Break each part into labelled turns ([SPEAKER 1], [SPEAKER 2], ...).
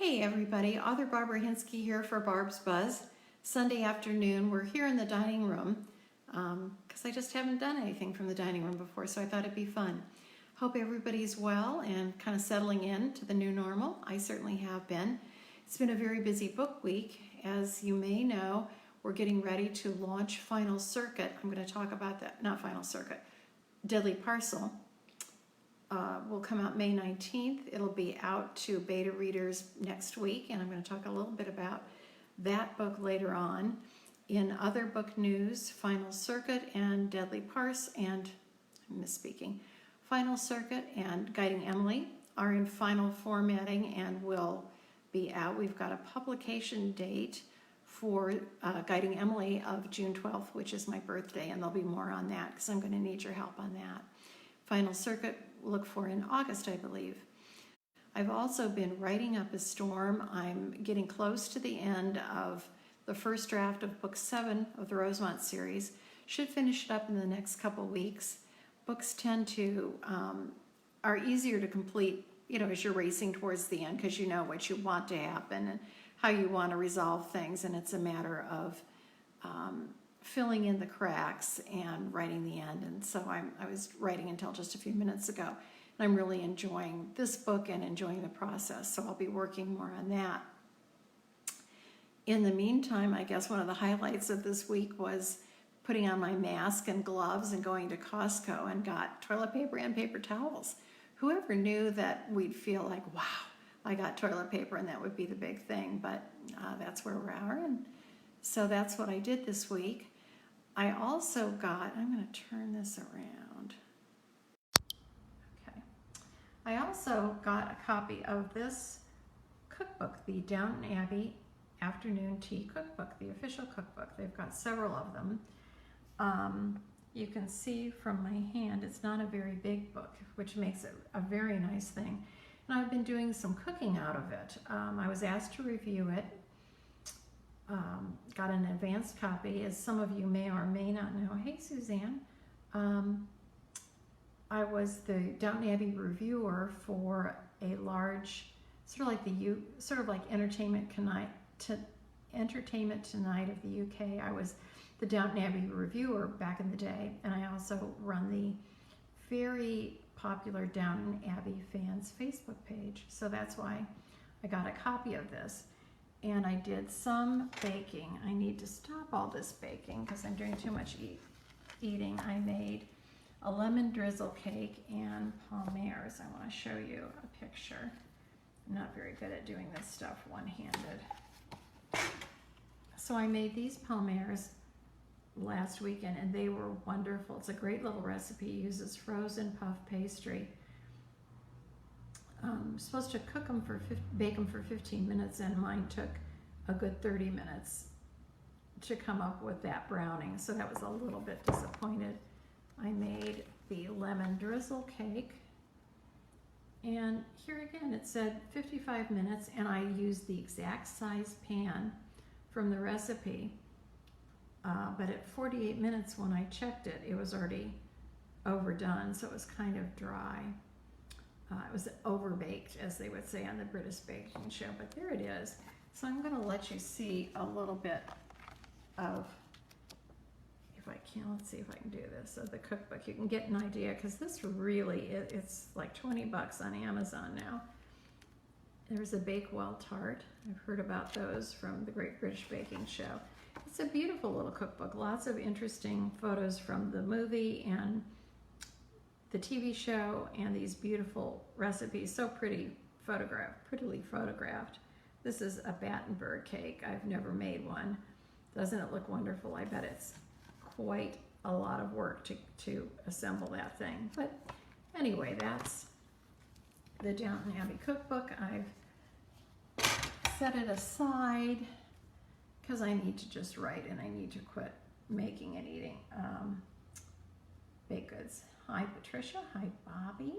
[SPEAKER 1] Hey everybody, author Barbara Hinsky here for Barb's Buzz. Sunday afternoon, we're here in the dining room because I just haven't done anything from the dining room before, so I thought it'd be fun. Hope everybody's well and kind of settling in to the new normal. I certainly have been. It's been a very busy book week. As you may know, we're getting ready to launch Final Circuit. I'm going to talk about that, not Final Circuit, Deadly Parcel. Will come out May 19th. It'll be out to beta readers next week, and I'm going to talk a little bit about that book later on. In other book news, Final Circuit and Deadly Parcel, and I'm misspeaking, Final Circuit and Guiding Emily are in final formatting and will be out. We've got a publication date for Guiding Emily of June 12th, which is my birthday, and there'll be more on that because I'm going to need your help on that. Final Circuit, look for in August, I believe. I've also been writing up a storm. I'm getting close to the end of the first draft of book 7 of the Rosemont series. Should finish it up in the next couple weeks. Books tend to, are easier to complete, as you're racing towards the end because you know what you want to happen and how you want to resolve things, and it's a matter of filling in the cracks and writing the end. And so I was writing until just a few minutes ago, and I'm really enjoying this book and enjoying the process, so I'll be working more on that. In the meantime, I guess one of the highlights of this week was putting on my mask and gloves and going to Costco and got toilet paper and paper towels. Whoever knew that we'd feel like, wow, I got toilet paper and that would be the big thing, but that's where we are, and so that's what I did this week. I also got, I'm going to turn this around. Okay. I also got a copy of this cookbook, the Downton Abbey Afternoon Tea Cookbook, the official cookbook. They've got several of them. You can see from my hand, it's not a very big book, which makes it a very nice thing. And I've been doing some cooking out of it. I was asked to review it. Got an advanced copy, as some of you may or may not know. Hey, Suzanne. I was the Downton Abbey reviewer for a large, sort of like Entertainment Tonight of the UK. I was the Downton Abbey reviewer back in the day, and I also run the very popular Downton Abbey fans Facebook page. So that's why I got a copy of this. And I did some baking. I need to stop all this baking because I'm doing too much eating. I made a lemon drizzle cake and palmers. I want to show you a picture. I'm not very good at doing this stuff one-handed. So I made these palmers last weekend and they were wonderful. It's a great little recipe. It uses frozen puff pastry. Supposed to bake them for 15 minutes, and mine took a good 30 minutes to come up with that browning, so that was a little bit disappointed. I made the lemon drizzle cake, and here again it said 55 minutes, and I used the exact size pan from the recipe, but at 48 minutes when I checked it, it was already overdone, so it was kind of dry. It was overbaked, as they would say on the British baking show, but there it is. So I'm going to let you see a little bit of, if I can, let's see if I can do this, of the cookbook. You can get an idea, because this really, it's like 20 bucks on Amazon now. There's a Bakewell tart. I've heard about those from the Great British Baking Show. It's a beautiful little cookbook. Lots of interesting photos from the movie and the TV show, and these beautiful recipes, so prettily photographed. This is a Battenberg cake. I've never made one. Doesn't it look wonderful? I bet it's quite a lot of work to assemble that thing. But anyway, that's the Downton Abbey cookbook. I've set it aside because I need to just write, and I need to quit making and eating baked goods. Hi, Patricia. Hi, Bobby.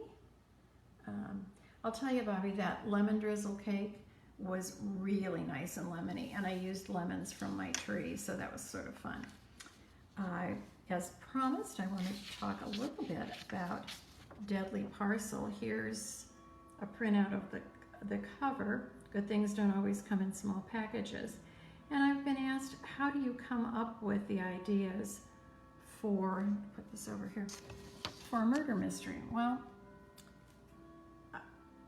[SPEAKER 1] I'll tell you, Bobby, that lemon drizzle cake was really nice and lemony, and I used lemons from my tree, so that was sort of fun. As promised, I wanted to talk a little bit about Deadly Parcel. Here's a printout of the cover, Good Things Don't Always Come in Small Packages. And I've been asked, how do you come up with the ideas for, put this over here, for a murder mystery? Well,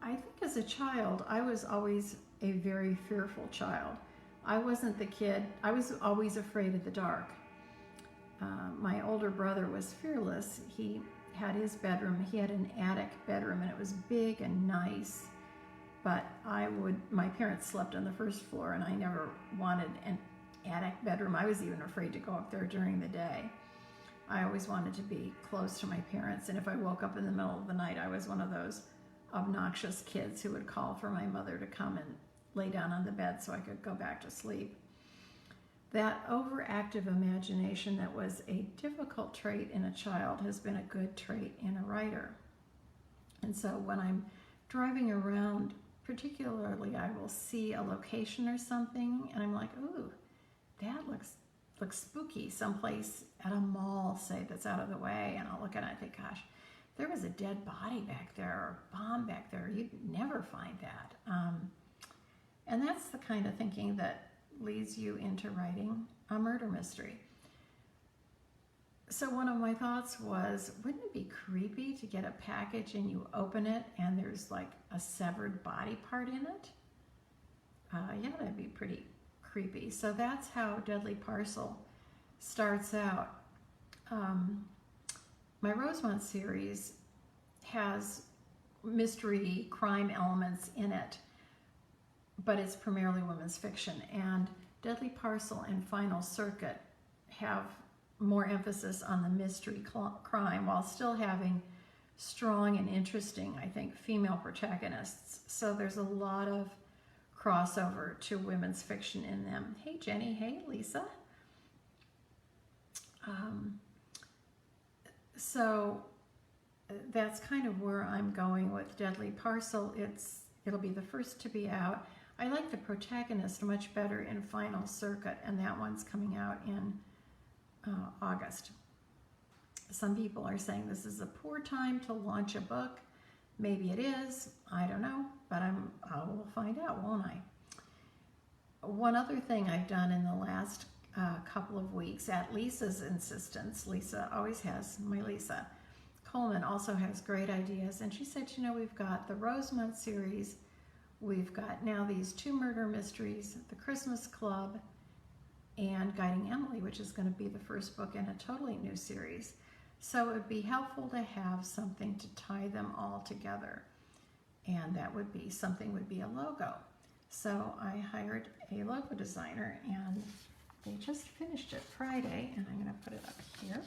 [SPEAKER 1] I think as a child, I was always a very fearful child. I wasn't the kid, I was always afraid of the dark. My older brother was fearless. He had his bedroom, he had an attic bedroom, and it was big and nice. But my parents slept on the first floor, and I never wanted an attic bedroom. I was even afraid to go up there during the day. I always wanted to be close to my parents, and if I woke up in the middle of the night, I was one of those obnoxious kids who would call for my mother to come and lay down on the bed so I could go back to sleep. That overactive imagination that was a difficult trait in a child has been a good trait in a writer. And so when I'm driving around, particularly, I will see a location or something, and I'm like, ooh, that looks spooky, someplace at a mall, say, that's out of the way, and I'll look at it and I think, gosh, there was a dead body back there or a bomb back there. You'd never find that. And that's the kind of thinking that leads you into writing a murder mystery. So one of my thoughts was, wouldn't it be creepy to get a package and you open it and there's like a severed body part in it? Yeah, that'd be pretty creepy. So that's how Deadly Parcel starts out. My Rosemont series has mystery crime elements in it, but it's primarily women's fiction. And Deadly Parcel and Final Circuit have more emphasis on the mystery crime while still having strong and interesting, I think, female protagonists. So there's a lot of crossover to women's fiction in them. Hey, Jenny. Hey, Lisa. So that's kind of where I'm going with Deadly Parcel. It'll be the first to be out. I like the protagonist much better in Final Circuit, and that one's coming out in August. Some people are saying this is a poor time to launch a book. Maybe it is. I don't know, but I will find out, won't I? One other thing I've done in the last couple of weeks, at Lisa's insistence, Lisa always has, my Lisa Coleman also has great ideas, and she said, you know, we've got the Rosemont series, we've got now these 2 murder mysteries, the Christmas Club, and Guiding Emily, which is going to be the first book in a totally new series. So it would be helpful to have something to tie them all together, and that would be a logo. So I hired a logo designer, and they just finished it Friday, and I'm going to put it up here,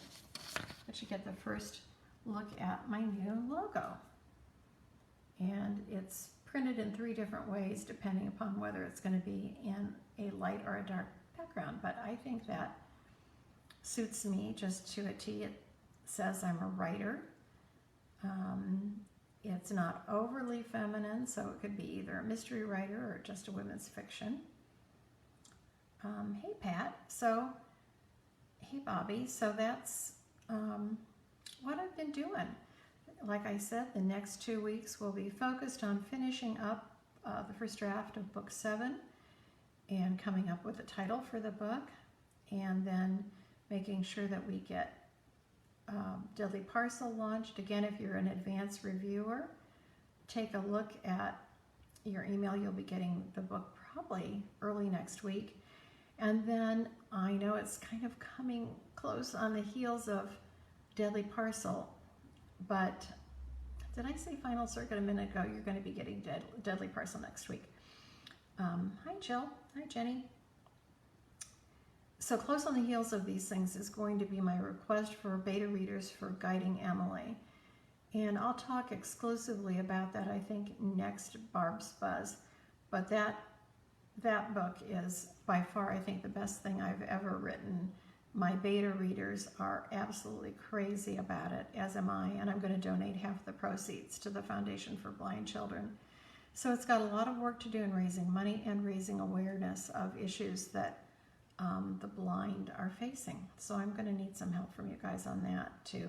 [SPEAKER 1] that you get the first look at my new logo. And it's printed in 3 different ways depending upon whether it's going to be in a light or a dark background, but I think that suits me just to a T. It says I'm a writer. It's not overly feminine, so it could be either a mystery writer or just a women's fiction. Hey, Pat. So, hey, Bobby. So that's what I've been doing. Like I said, the next 2 weeks will be focused on finishing up the first draft of book 7 and coming up with a title for the book, and then making sure that we get Deadly Parcel launched. Again, if you're an advanced reviewer, take a look at your email. You'll be getting the book probably early next week. And then I know it's kind of coming close on the heels of Deadly Parcel, but did I say Final Circuit a minute ago? You're going to be getting Deadly Parcel next week. Hi, Jill. Hi, Jenny. So close on the heels of these things is going to be my request for beta readers for Guiding Emily. And I'll talk exclusively about that, I think, next Barb's Buzz. But that book is by far, I think, the best thing I've ever written. My beta readers are absolutely crazy about it, as am I, and I'm going to donate half the proceeds to the Foundation for Blind Children. So it's got a lot of work to do in raising money and raising awareness of issues that the blind are facing. So I'm going to need some help from you guys on that to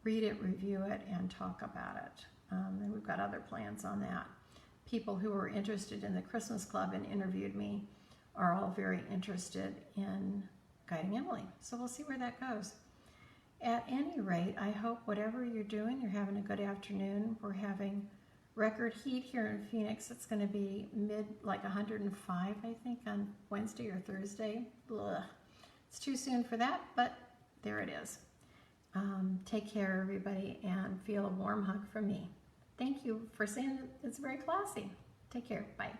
[SPEAKER 1] read it, review it, and talk about it. And we've got other plans on that. people who were interested in the Christmas Club and interviewed me are all very interested in guiding Emily. So we'll see where that goes. At any rate, I hope whatever you're doing, you're having a good afternoon. We're having record heat here in Phoenix. It's going to be like 105, I think, on Wednesday or Thursday. Blah. It's too soon for that, but there it is. Take care, everybody, and feel a warm hug from me. Thank you for saying that it's very classy. Take care. Bye.